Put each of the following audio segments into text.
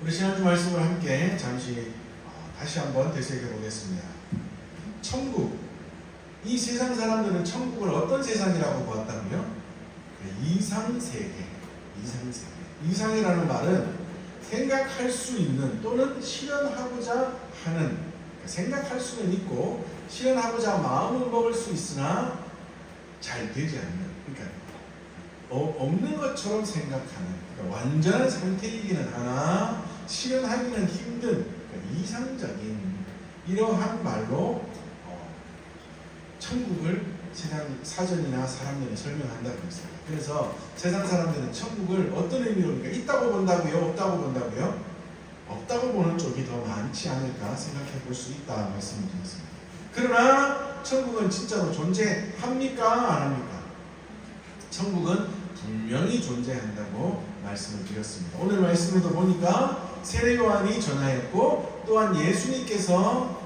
우리 지난주 말씀을 함께 잠시 다시 한번 되새겨 보겠습니다. 천국. 이 세상 사람들은 천국을 어떤 세상이라고 보았다고요? 이상세계. 이상이라는 말은 생각할 수 있는 또는 실현하고자 하는, 생각할 수는 있고 실현하고자 마음은 먹을 수 있으나 잘 되지 않는, 그러니까 없는 것처럼 생각하는, 그러니까 완전한 상태이기는 하나 실현하기는 힘든, 그러니까 이상적인 이러한 말로 천국을 세상 사전이나 사람들이 설명한다고 했어요. 그래서 세상 사람들은 천국을 어떤 의미로, 그러니까 있다고 본다고요? 없다고 본다고요? 없다고 보는 쪽이 더 많지 않을까 생각해 볼 수 있다 말씀을 드렸습니다. 그러나 천국은 진짜로 존재합니까? 안 합니까? 천국은 분명히 존재한다고 말씀을 드렸습니다. 오늘 말씀에도 보니까 세례 요한이 전하였고 또한 예수님께서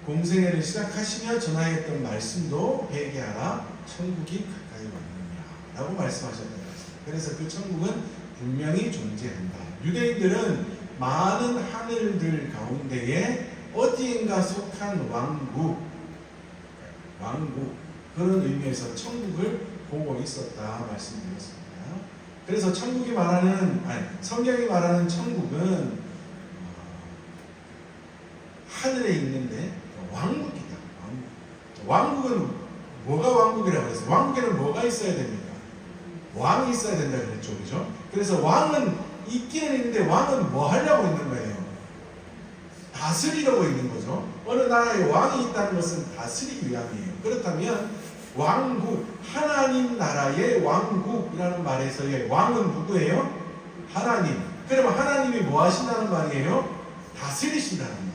공생애를 시작하시며 전하였던 말씀도 회개하라 천국이 가까이 왔느냐 라고 말씀하셨던 것입니다. 그래서 그 천국은 분명히 존재한다. 유대인들은 많은 하늘들 가운데에 어디인가 속한 왕국 그런 의미에서 천국을 보고 있었다 말씀드렸습니다. 그래서 성경이 말하는 천국은 하늘에 있는데 왕국이다. 왕국은 뭐가 왕국이라고 했어요? 왕국에는 뭐가 있어야 됩니까? 왕이 있어야 된다 그랬죠, 그죠? 그래서 왕은 있기는 있는데 왕은 뭐 하려고 있는 거예요? 다스리려고 있는 거죠. 어느 나라에 왕이 있다는 것은 다스리기 위함이에요. 그렇다면 왕국, 하나님 나라의 왕국이라는 말에서의 왕은 누구예요? 하나님. 그러면 하나님이 뭐 하신다는 말이에요? 다스리신다는 말이에요.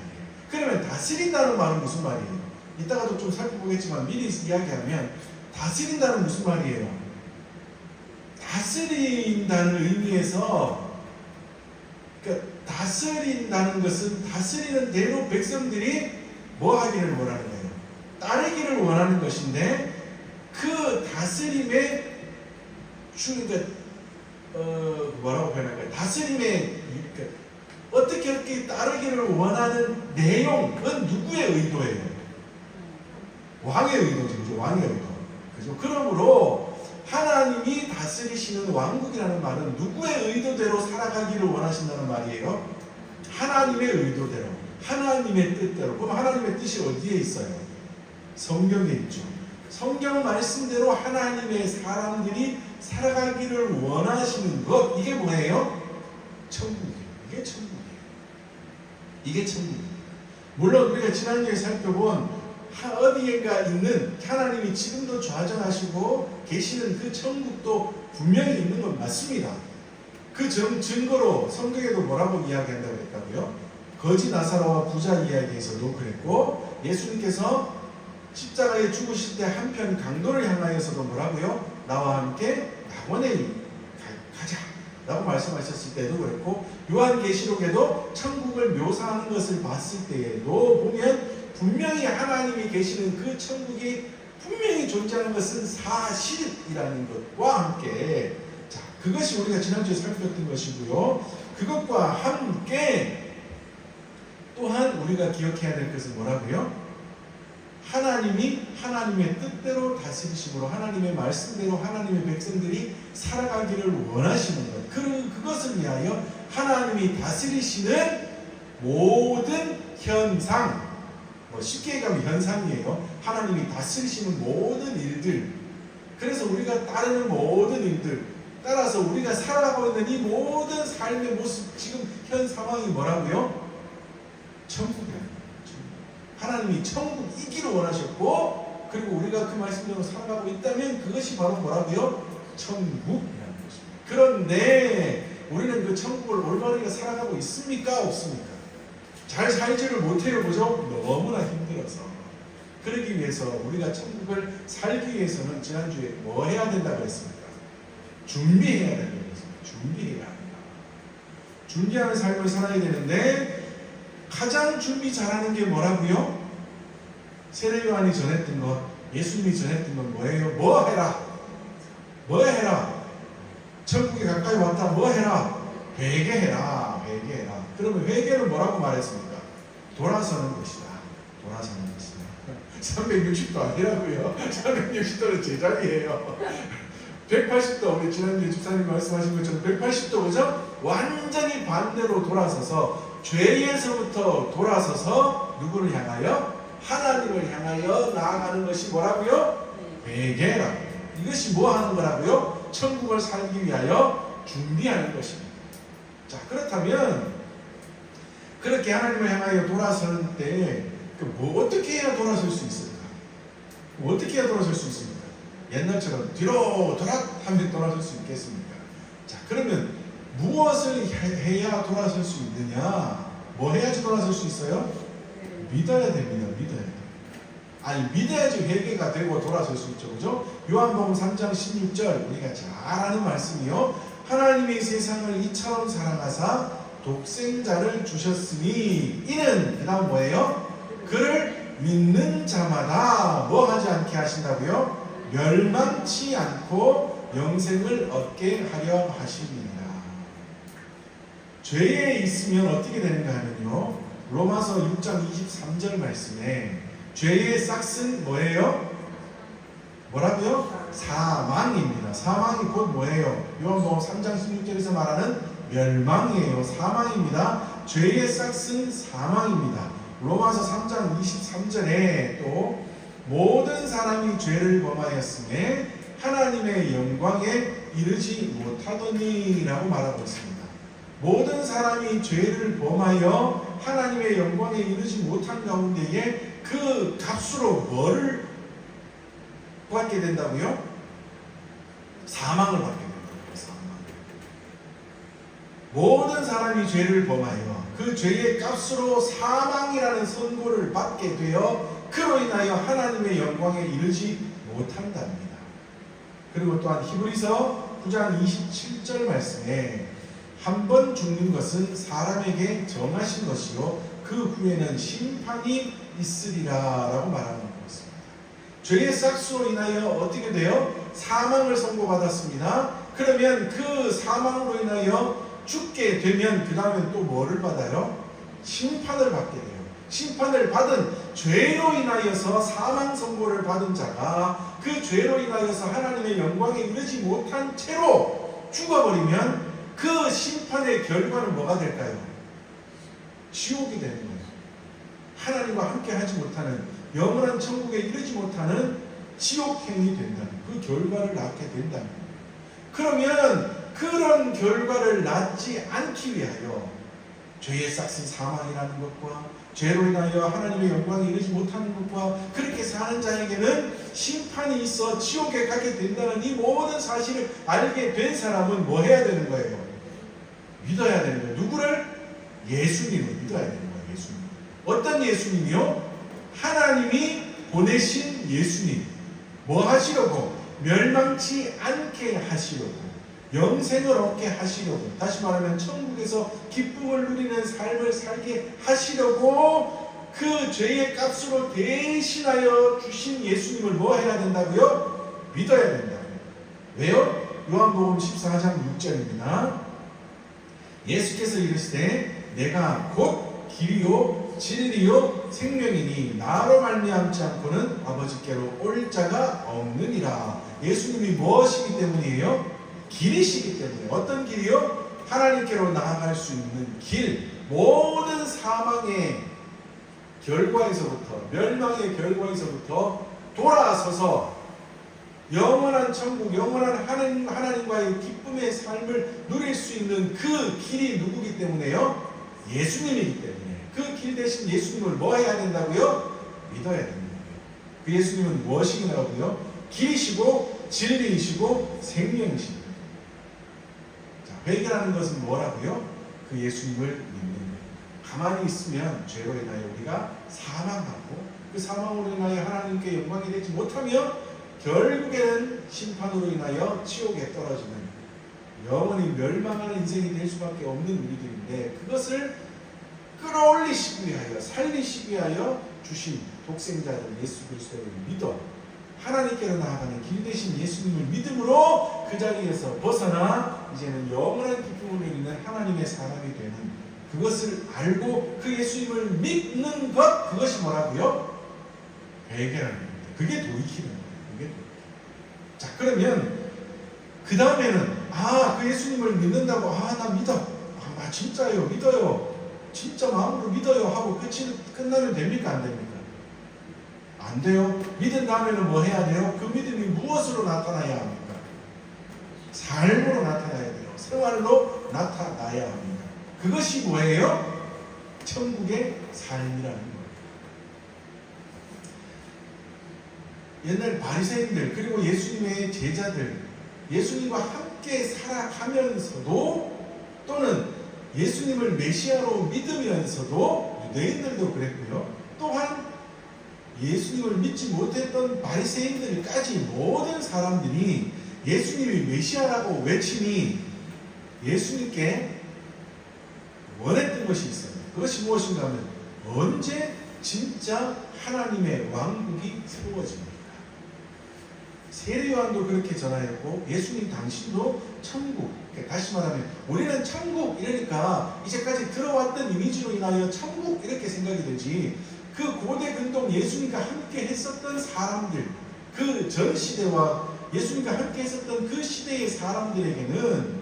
그러면 다스린다는 말은 무슨 말이에요? 이따가도 좀 살펴보겠지만 미리 이야기하면 다스린다는 무슨 말이에요? 다스린다는 의미에서, 그러니까 다스린다는 것은 다스리는 대로 백성들이 뭐 하기를 원하는 거예요? 따르기를 원하는 것인데 그 다스림의 뭐라고 표현할까요? 다스림의 어떻게 따르기를 원하는 내용은 누구의 의도예요? 왕의 의도죠. 왕의 의도. 그죠? 그러므로 하나님이 다스리시는 왕국이라는 말은 누구의 의도대로 살아가기를 원하신다는 말이에요? 하나님의 의도대로, 하나님의 뜻대로. 그럼 하나님의 뜻이 어디에 있어요? 성경에 있죠. 성경 말씀대로 하나님의 사람들이 살아가기를 원하시는 것, 이게 뭐예요? 천국이에요. 이게 천국이에요. 물론 우리가 지난주에 살펴본 어디인가 있는 하나님이 지금도 좌정하시고 계시는 그 천국도 분명히 있는 건 맞습니다. 그 증거로 성경에도 뭐라고 이야기한다고 했다고요? 거지 나사로와 부자 이야기에서도 그랬고, 예수님께서 십자가에 죽으실 때 한편 강도를 향하여서도 뭐라고요? 나와 함께 낙원에 가자 라고 말씀하셨을 때도 그랬고, 요한계시록에도 천국을 묘사하는 것을 봤을 때에도 보면 분명히 하나님이 계시는 그 천국이 분명히 존재하는 것은 사실이라는 것과 함께, 자, 그것이 우리가 지난주에 살펴봤던 것이고요. 그것과 함께 또한 우리가 기억해야 될 것은 뭐라고요? 하나님이 하나님의 뜻대로 다스리심으로 하나님의 말씀대로 하나님의 백성들이 살아가기를 원하시는 것, 그것을 위하여 하나님이 다스리시는 모든 현상, 쉽게 얘기하면 현상이에요. 하나님이 다스리시는 모든 일들, 그래서 우리가 따르는 모든 일들, 따라서 우리가 살아가고 있는 이 모든 삶의 모습, 지금 현 상황이 뭐라고요? 천국이에요. 하나님이 천국이기를 원하셨고, 그리고 우리가 그 말씀대로 살아가고 있다면 그것이 바로 뭐라고요? 천국이라는 것입니다. 그런데 우리는 그 천국을 올바르게 살아가고 있습니까? 없습니까? 잘 살지를 못해요. 그죠? 너무나 힘들어서. 그러기 위해서 우리가 천국을 살기 위해서는 지난주에 뭐 해야 된다고 했습니까? 준비해야 된다고 했습니다. 준비해야 한다. 준비하는 삶을 살아야 되는데 가장 준비 잘하는 게 뭐라고요? 세례 요한이 전했던 것, 예수님이 전했던 건 뭐예요? 뭐 해라? 뭐 해라? 천국에 가까이 왔다. 뭐 해라? 회개해라. 회개해라. 그러면 회개는 뭐라고 말했습니까? 돌아서는 것이다. 돌아서는 것이다. 360도 아니라고요. 360도는 제자리예요. 180도, 우리 지난주에 집사님 말씀하신 것처럼 180도, 그죠? 완전히 반대로 돌아서서 죄에서부터 돌아서서 누구를 향하여? 하나님을 향하여 나아가는 것이 뭐라고요? 회개라고요. 이것이 뭐 하는 거라고요? 천국을 살기 위하여 준비하는 것입니다. 자, 그렇다면 그렇게 하나님을 향하여 돌아서는 때 어떻게 해야 돌아설 수 있을까? 어떻게 해야 돌아설 수 있습니까? 옛날처럼 뒤로 하면 돌아설 수 있겠습니까? 자, 그러면 무엇을 해야 돌아설 수 있느냐? 뭐 해야지 돌아설 수 있어요? 믿어야 됩니다. 믿어야 돼요. 아니, 믿어야지 회개가 되고 돌아설 수 있죠. 그죠? 요한복음 3장 16절 우리가 잘 아는 말씀이요. 하나님이 세상을 이처럼 사랑하사 독생자를 주셨으니 이는 그 다음 뭐예요? 그를 믿는 자마다 뭐 하지 않게 하신다고요? 멸망치 않고 영생을 얻게 하려 하십니다. 죄에 있으면 어떻게 되는가 하면요, 로마서 6장 23절 말씀에 죄의 싹은 뭐예요? 뭐라고요? 사망입니다. 사망이 곧 뭐예요? 요한복음 3장 16절에서 말하는 멸망이에요. 사망입니다. 죄의 싹은 사망입니다. 로마서 3장 23절에 또 모든 사람이 죄를 범하였음에 하나님의 영광에 이르지 못하더니 라고 말하고 있습니다. 모든 사람이 죄를 범하여 하나님의 영광에 이르지 못한 가운데에 그 값으로 뭐를 받게 된다고요? 사망을 받게 된다고요. 사망. 모든 사람이 죄를 범하여 그 죄의 값으로 사망이라는 선고를 받게 되어 그로 인하여 하나님의 영광에 이르지 못한답니다. 그리고 또한 히브리서 9장 27절 말씀에 한 번 죽는 것은 사람에게 정하신 것이요 그 후에는 심판이 있으리라 라고 말하는 것입니다. 죄의 싹수로 인하여 어떻게 돼요? 사망을 선고받았습니다. 그러면 그 사망으로 인하여 죽게 되면 그 다음에 또 뭐를 받아요? 심판을 받게 돼요. 심판을 받은 죄로 인하여서 사망 선고를 받은 자가 그 죄로 인하여서 하나님의 영광에 이르지 못한 채로 죽어버리면 그 심판의 결과는 뭐가 될까요? 지옥이 되는 거예요. 하나님과 함께 하지 못하는, 영원한 천국에 이르지 못하는 지옥행이 된다는, 그 결과를 낳게 된다는 거예요. 그러면 그런 결과를 낳지 않기 위하여 죄의 싹은 사망이라는 것과 죄로 인하여 하나님의 영광에 이르지 못하는 것과 그렇게 사는 자에게는 심판이 있어 지옥에 가게 된다는 이 모든 사실을 알게 된 사람은 뭐 해야 되는 거예요? 믿어야 되는 거예요. 누구를? 예수님을 믿어야 되는 거예요. 예수님. 어떤 예수님이요? 하나님이 보내신 예수님. 뭐 하시려고? 멸망치 않게 하시려고, 영생을 얻게 하시려고, 다시 말하면 천국에서 기쁨을 누리는 삶을 살게 하시려고 그 죄의 값으로 대신하여 주신 예수님을 뭐 해야 된다고요? 믿어야 된다고요. 왜요? 요한복음 14장 6절입니다. 예수께서 이르시되 내가 곧 길이요 진리요 생명이니 나로 말미암지 않고는 아버지께로 올 자가 없느니라. 예수님이 무엇이기 때문이에요? 길이시기 때문에. 어떤 길이요? 하나님께로 나아갈 수 있는 길. 모든 사망의 결과에서부터, 멸망의 결과에서부터 돌아서서 영원한 천국, 영원한 하나님과의 기쁨의 삶을 누릴 수 있는 그 길이 누구기 때문에요? 예수님이기 때문에. 그 길 대신 예수님을 뭐 해야 된다고요? 믿어야 된다고요. 그 예수님은 무엇이냐고요? 길이시고 진리이시고 생명이십니다. 자, 회개라는 것은 뭐라고요? 그 예수님을 믿는 거예요. 가만히 있으면 죄로 인하여 우리가 사망하고 그 사망으로 인하여 하나님께 영광이 되지 못하며 결국에는 심판으로 인하여 지옥에 떨어지는 영원히 멸망하는 인생이 될 수밖에 없는 우리들인데, 그것을 끌어올리시기 위하여, 살리시기 위하여 주신 독생자를 예수 그리스도를 믿어 하나님께로 나아가는 길 대신 예수님을 믿음으로 그 자리에서 벗어나 이제는 영원한 기쁨을 누리는 하나님의 사람이 되는 그 그것을 알고 그 예수님을 믿는 것, 그것이 뭐라고요? 회개라는 겁니다. 그게 돌이키는 거예요. 그게 돌이키는. 자, 그러면 그 다음에는 그 예수님을 믿는다고 나 믿어. 나 진짜요. 믿어요. 진짜 마음으로 믿어요 하고 끝나면 됩니까? 안 됩니까? 안 돼요. 믿은 다음에는 뭐 해야 돼요? 그 믿음이 무엇으로 나타나야 합니까? 삶으로 나타나야 돼요. 생활로 나타나야 합니다. 그것이 뭐예요? 천국의 삶이라는 거예요. 옛날 바리새인들 그리고 예수님의 제자들, 예수님과 함께 살아가면서도 또는 예수님을 메시아로 믿으면서도 유대인들도 그랬고요. 또한 예수님을 믿지 못했던 바리새인들까지 모든 사람들이 예수님이 메시아라고 외치니 예수님께 원했던 것이 있어요. 그것이 무엇인가 하면 언제 진짜 하나님의 왕국이 세워집니까? 세례요한도 그렇게 전하였고 예수님 당신도 천국, 다시 말하면 우리는 천국 이러니까 이제까지 들어왔던 이미지로 인하여 천국 이렇게 생각이 되지, 그 고대 근동 예수님과 함께 했었던 사람들, 그 전 시대와 예수님과 함께 했었던 그 시대의 사람들에게는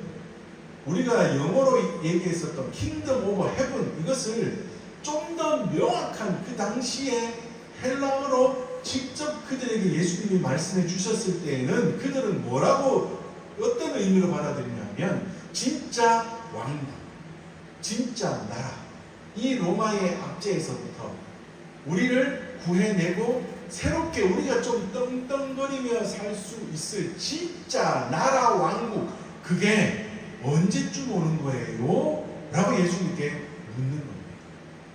우리가 영어로 얘기했었던 킹덤 오브 헤븐, 이것을 좀 더 명확한 그 당시에 헬라어로 직접 그들에게 예수님이 말씀해 주셨을 때에는 그들은 뭐라고 어떤 의미로 받아들이냐면 진짜 왕당, 진짜 나라, 이 로마의 압제에서부터 우리를 구해내고 새롭게 우리가 좀 떵떵거리며 살 수 있을 진짜 나라 왕국, 그게 언제쯤 오는 거예요? 라고 예수님께 묻는 겁니다.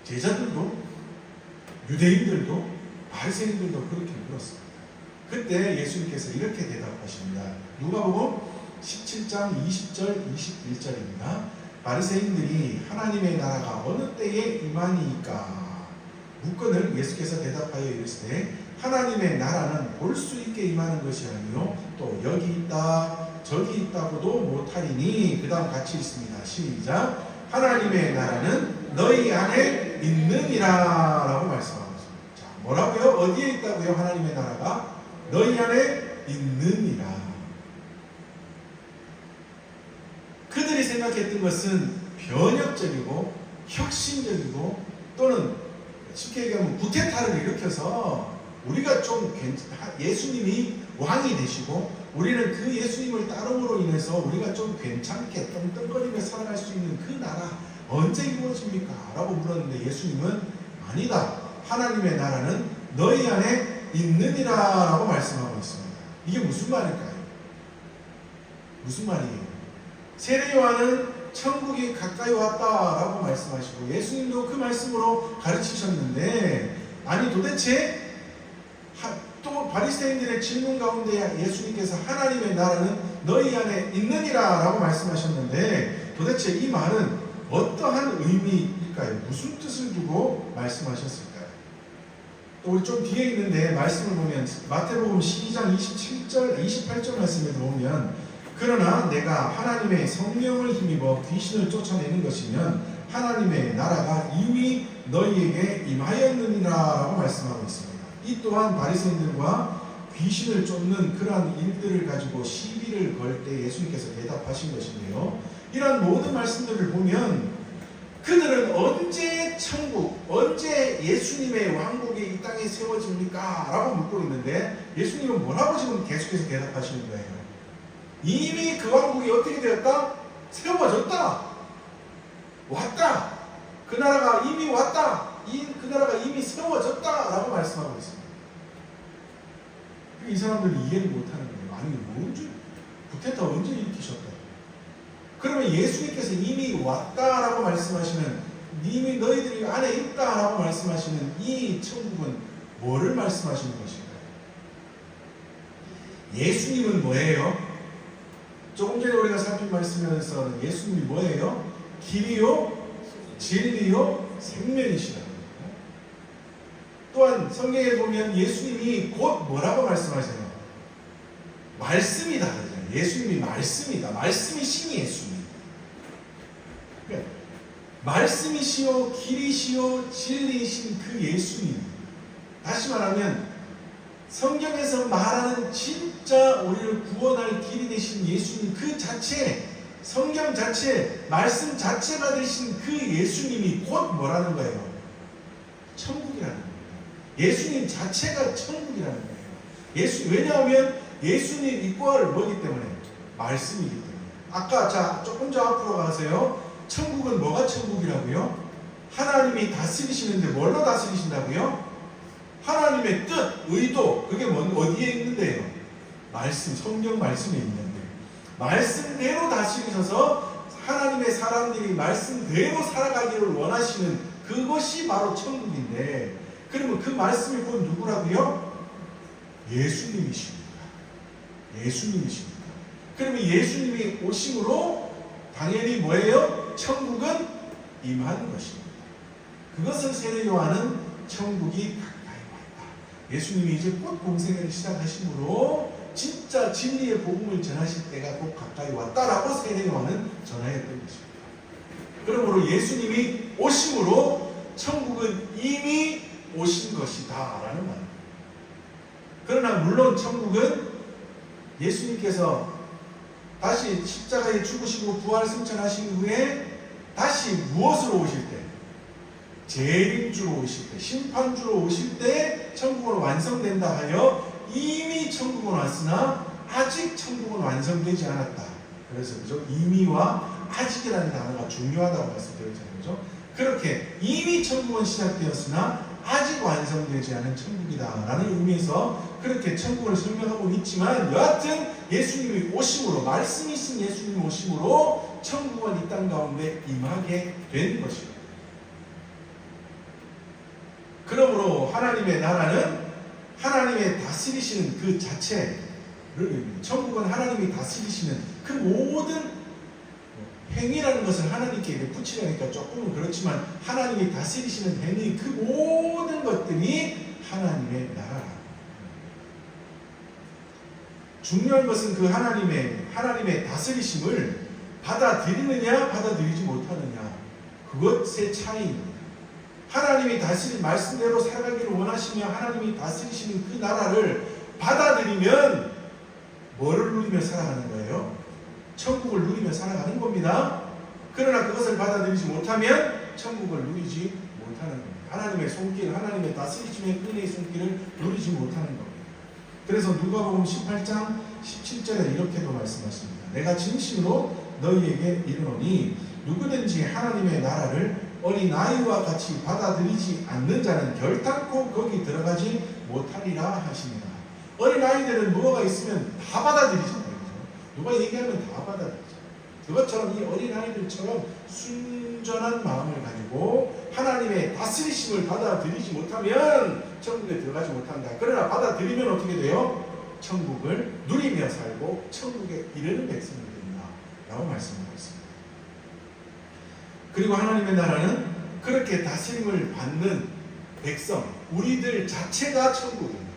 제자들도 유대인들도 바리새인들도 그렇게 물었습니다. 그때 예수님께서 이렇게 대답하십니다. 누가복음 17장 20절 21절입니다. 바리새인들이 하나님의 나라가 어느 때에 임하니까 묻건을 예수께서 대답하여 이르시되 하나님의 나라는 볼 수 있게 임하는 것이 아니요 또 여기 있다 저기 있다고도 못하리니. 그 다음 같이 있습니다. 시작. 하나님의 나라는 너희 안에 있느니라 라고 말씀하고 있습니다. 자, 뭐라고요? 어디에 있다고요? 하나님의 나라가 너희 안에 있느니라. 그들이 생각했던 것은 변혁적이고 혁신적이고 또는 쉽게 얘기하면 구테타를 일으켜서 우리가 좀 예수님이 왕이 되시고 우리는 그 예수님을 따름으로 인해서 우리가 좀 괜찮게 떵떵거리며 살아갈 수 있는 그 나라 언제 이루어집니까? 라고 물었는데 예수님은 아니다. 하나님의 나라는 너희 안에 있느니라 라고 말씀하고 있습니다. 이게 무슨 말일까요? 무슨 말이에요? 세례요한은 천국이 가까이 왔다라고 말씀하시고 예수님도 그 말씀으로 가르치셨는데, 아니 도대체 또 바리새인들의 질문 가운데 예수님께서 하나님의 나라는 너희 안에 있느니라 라고 말씀하셨는데 도대체 이 말은 어떠한 의미일까요? 무슨 뜻을 두고 말씀하셨을까요? 또 우리 좀 뒤에 있는데 말씀을 보면 마태복음 12장 28절 말씀에 보면 그러나 내가 하나님의 성령을 힘입어 귀신을 쫓아내는 것이면 하나님의 나라가 이미 너희에게 임하였느니라 라고 말씀하고 있습니다. 이 또한 바리새인들과 귀신을 쫓는 그러한 일들을 가지고 시비를 걸 때 예수님께서 대답하신 것인데요. 이러한 모든 말씀들을 보면 그들은 언제 천국, 언제 예수님의 왕국이 이 땅에 세워집니까? 라고 묻고 있는데 예수님은 뭐라고 지금 계속해서 대답하시는 거예요? 이미 그 왕국이 어떻게 되었다? 세워졌다. 왔다. 그 나라가 이미 왔다. 그 나라가 이미 세워졌다. 라고 말씀하고 있습니다. 이 사람들이 이해를 못하는 거예요. 아니, 언제? 구테타 언제 일으키셨다? 그러면 예수님께서 이미 왔다라고 말씀하시는, 이미 너희들이 안에 있다라고 말씀하시는 이 천국은 뭐를 말씀하시는 것인가요? 예수님은 뭐예요? 조금 전에 우리가 살핀 말씀에서는 예수님이 뭐예요? 길이요, 진리요, 생명이시다. 또한 성경에 보면 예수님이 곧 뭐라고 말씀하세요? 말씀이다. 예수님이 말씀이다. 말씀이 신이 예수님. 말씀이시요 길이시요 진리이신 그 예수님, 다시 말하면 성경에서 말하는 진짜 우리를 구원할 길이 되신 예수님 그 자체, 성경 자체, 말씀 자체가 되신 그 예수님이 곧 뭐라는 거예요? 천국이라는 겁니다. 예수님 자체가 천국이라는 거예요. 왜냐하면 예수님 이퀄 뭐기 때문에? 말씀이기 때문에. 아까 조금 더 앞으로 가세요. 천국은 뭐가 천국이라고요? 하나님이 다스리시는데 뭘로 다스리신다고요? 하나님의 뜻, 의도, 그게 어디에 있는데요? 말씀, 성경 말씀에 있는데 말씀대로 다스리셔서 하나님의 사람들이 말씀대로 살아가기를 원하시는 그것이 바로 천국인데, 그러면 그 말씀이 곧 누구라고요? 예수님이십니다. 예수님이십니다. 그러면 예수님이 오심으로 당연히 뭐예요? 천국은 임하는 것입니다. 그것을 세례 요한은 천국이 가까이 왔다. 예수님이 이제 곧 공생애를 시작하심으로 진짜 진리의 복음을 전하실 때가 곧 가까이 왔다라고 세례 요한은 전하였던 것입니다. 그러므로 예수님이 오심으로 천국은 이미 오신 것이다 라는 말입니다. 그러나 물론 천국은 예수님께서 다시 십자가에 죽으시고 부활 승천하신 후에 다시 무엇으로 오실 때? 재림주로 오실 때, 심판주로 오실 때 천국은 완성된다 하여 이미 천국은 왔으나 아직 천국은 완성되지 않았다. 그래서 그죠? 이미와 아직이라는 단어가 중요하다고 말씀드렸잖아요. 그죠? 그렇게 이미 천국은 시작되었으나 아직 완성되지 않은 천국이다 라는 의미에서 그렇게 천국을 설명하고 있지만, 여하튼 예수님이 오심으로, 말씀이신 예수님이 오심으로 천국은 이 땅 가운데 임하게 된 것입니다. 그러므로 하나님의 나라는 하나님의 다스리시는 그 자체를 의미합니다. 천국은 하나님이 다스리시는 그 모든 행위라는 것을 하나님께 붙이려니까 조금은 그렇지만 하나님이 다스리시는 행위, 그 모든 것들이 하나님의 나라라. 중요한 것은 그 하나님의 다스리심을 받아들이느냐 받아들이지 못하느냐, 그것의 차이입니다. 하나님이 다스린 말씀대로 살아가기를 원하시며 하나님이 다스리시는 그 나라를 받아들이면 뭐를 누리며 살아가는 거예요? 천국을 누리며 살아가는 겁니다. 그러나 그것을 받아들이지 못하면 천국을 누리지 못하는 겁니다. 하나님의 손길, 하나님의 다스리심의 은혜의 손길을 누리지 못하는 겁니다. 그래서 누가복음 18장 17절에 이렇게도 말씀하십니다. 내가 진심으로 너희에게 이르노니 누구든지 하나님의 나라를 어린아이와 같이 받아들이지 않는 자는 결단코 거기 들어가지 못하리라 하십니다. 어린아이들은 뭐가 있으면 다 받아들이잖아요. 누가 얘기하면 다 받아들이죠. 그것처럼 이 어린아이들처럼 순전한 마음을 가지고 하나님의 다스리심을 받아들이지 못하면 천국에 들어가지 못한다. 그러나 받아들이면 어떻게 돼요? 천국을 누리며 살고 천국에 이르는 백성이 된다 라고 말씀하고 있습니다. 그리고 하나님의 나라는 그렇게 다스림을 받는 백성, 우리들 자체가 천국입니다.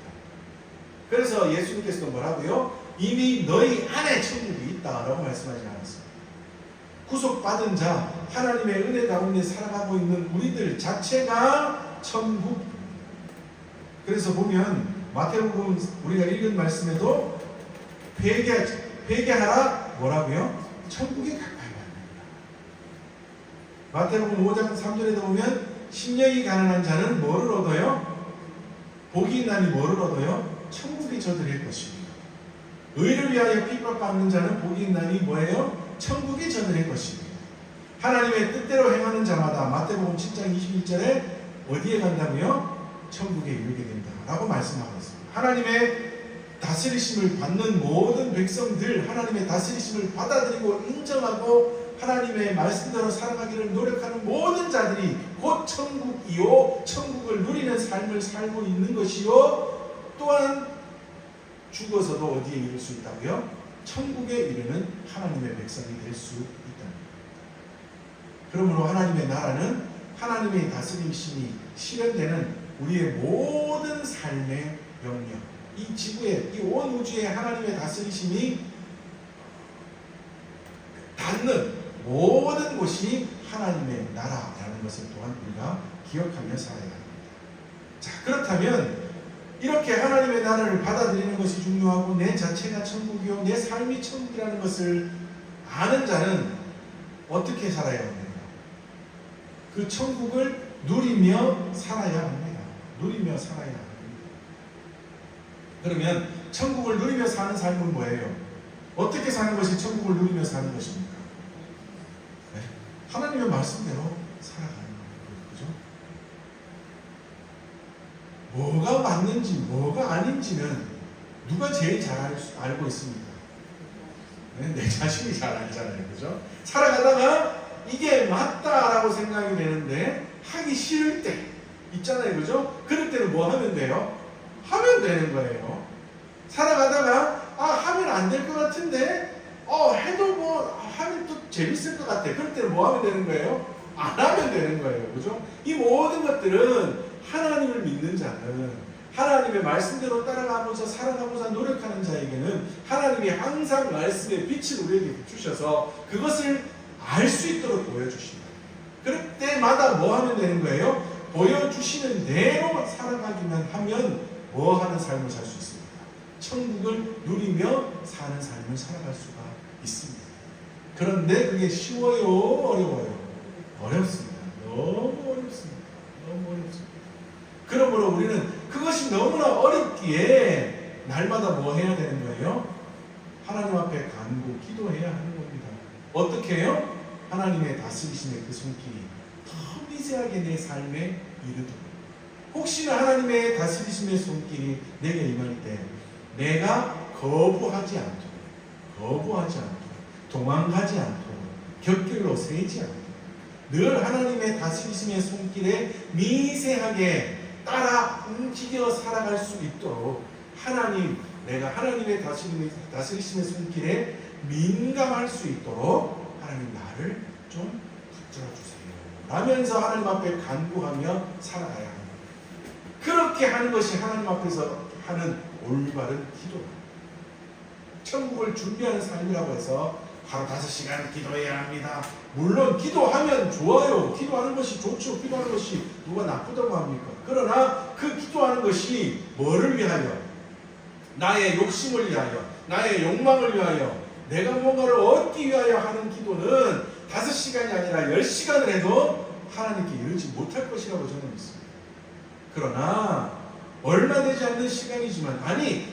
그래서 예수님께서도 뭐라고요? 이미 너희 안에 천국이 있다라고 말씀하지 않았습니다. 구속받은 자, 하나님의 은혜 가운데 살아가고 있는 우리들 자체가 천국. 그래서 보면 마태복음 우리가 읽은 말씀에도 회개하라 뭐라고요? 천국에 가까이 왔습니다. 마태복음 5장 3절에도 보면 심령이 가난한 자는 뭐를 얻어요? 복이 있나니 뭐를 얻어요? 천국이 저들의 것입니다. 의를 위하여 핍박받는 자는 복이 있나니 뭐예요? 천국이 저들의 것입니다. 하나님의 뜻대로 행하는 자마다 마태복음 7장 21절에 어디에 간다고요? 천국에 이르게 된다라고 말씀하고 있습니다. 하나님의 다스리심을 받는 모든 백성들, 하나님의 다스리심을 받아들이고 인정하고 하나님의 말씀대로 살아가기를 노력하는 모든 자들이 곧 천국이요, 천국을 누리는 삶을 살고 있는 것이요, 또한 죽어서도 어디에 이를 수 있다고요? 천국에 이르는 하나님의 백성이 될 수 있다. 그러므로 하나님의 나라는 하나님의 다스림심이 실현되는 우리의 모든 삶의 영역, 이 지구에, 이 온 우주에 하나님의 다스리심이 닿는 모든 곳이 하나님의 나라라는 것을 또한 우리가 기억하며 살아야 합니다. 자, 그렇다면 이렇게 하나님의 나라를 받아들이는 것이 중요하고 내 자체가 천국이요 내 삶이 천국이라는 것을 아는 자는 어떻게 살아야 합니까? 그 천국을 누리며 살아야 합니다. 누리며 살아야 합니다. 그러면 천국을 누리며 사는 삶은 뭐예요? 어떻게 사는 것이 천국을 누리며 사는 것입니까? 네. 하나님의 말씀대로 살아가는 거예요. 그죠? 뭐가 맞는지 뭐가 아닌지는 누가 제일 잘 알고 있습니까? 네, 내 자신이 잘 알잖아요. 그죠? 살아가다가 이게 맞다라고 생각이 되는데 하기 싫을 때 있잖아요. 그죠? 그럴 때는 뭐 하면 돼요? 하면 되는 거예요. 살아가다가 하면 안 될 것 같은데 해도 하면 또 재밌을 것 같아. 그럴 때는 뭐 하면 되는 거예요? 안 하면 되는 거예요. 그죠? 이 모든 것들은 하나님을 믿는 자는 하나님의 말씀대로 따라가면서 살아가고자 노력하는 자에게는 하나님이 항상 말씀의 빛을 우리에게 비추셔서 그것을 알 수 있도록 보여주신다. 그럴 때마다 뭐 하면 되는 거예요? 보여주시는 대로 살아가기만 하면 뭐 하는 삶을 살 수 있습니다. 천국을 누리며 사는 삶을 살아갈 수가 있습니다. 그런데 그게 쉬워요? 어려워요? 어렵습니다. 너무 어렵습니다. 너무 어렵습니다. 그러므로 우리는 그것이 너무나 어렵기에 날마다 뭐 해야 되는 거예요? 하나님 앞에 간구, 기도해야 하는 겁니다. 어떻게 해요? 하나님의 다스리심의 그 손길이 더 미세하게 내 삶에 이르도록. 혹시나 하나님의 다스리심의 손길이 내게 임할 때 내가 거부하지 않도록 도망가지 않도록 곁길로 새지 않도록 늘 하나님의 다스리심의 손길에 미세하게 따라 움직여 살아갈 수 있도록 내가 하나님의 다스리심의 손길에 민감할 수 있도록 하나님 나를 좀 붙들어 주세요 라면서 하나님 앞에 간구하며 살아가야 합니다. 그렇게 하는 것이 하나님 앞에서 하는 올바른 기도다. 천국을 준비하는 삶이라고 해서 하루 5시간 기도해야 합니다. 물론 기도하면 좋아요. 기도하는 것이 좋죠. 기도하는 것이 누가 나쁘다고 합니까? 그러나 그 기도하는 것이 뭐를 위하여? 나의 욕심을 위하여, 나의 욕망을 위하여, 내가 뭔가를 얻기 위하여 하는 기도는 5시간이 아니라 10시간을 해도 하나님께 이르지 못할 것이라고 저는 믿습니다. 그러나 얼마 되지 않는 시간이지만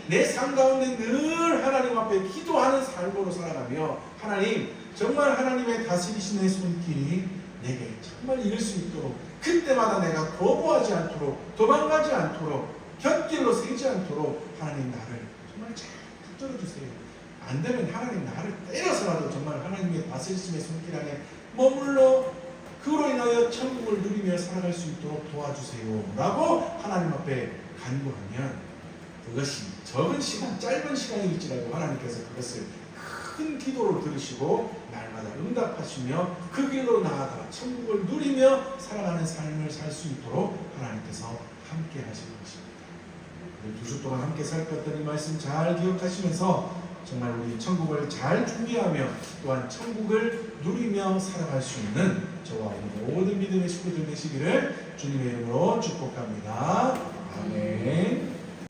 내 삶 가운데 늘 하나님 앞에 기도하는 삶으로 살아가며 하나님 정말 하나님의 다스리심의 손길이 내게 정말 이룰 수 있도록 그때마다 내가 거부하지 않도록 도망가지 않도록 곁길로 새지 않도록 하나님 나를 정말 잘 붙들어 주세요. 안 되면 하나님 나를 때려서라도 정말 하나님의 다스리심의 손길 안에 머물러 그로 인하여 천국을 누리며 살아갈 수 있도록 도와주세요 라고 하나님 앞에 간구하면 그것이 적은 시간, 짧은 시간일지라도 하나님께서 그것을 큰 기도로 들으시고 날마다 응답하시며 그 길로 나아가 천국을 누리며 살아가는 삶을 살 수 있도록 하나님께서 함께 하실 것입니다. 2주 동안 함께 살 것들이 말씀 잘 기억하시면서 정말 우리 천국을 잘 준비하며 또한 천국을 누리며 살아갈 수 있는 저와 우리 모든 믿음의 식구들 되시기를 주님의 이름으로 축복합니다. 아멘.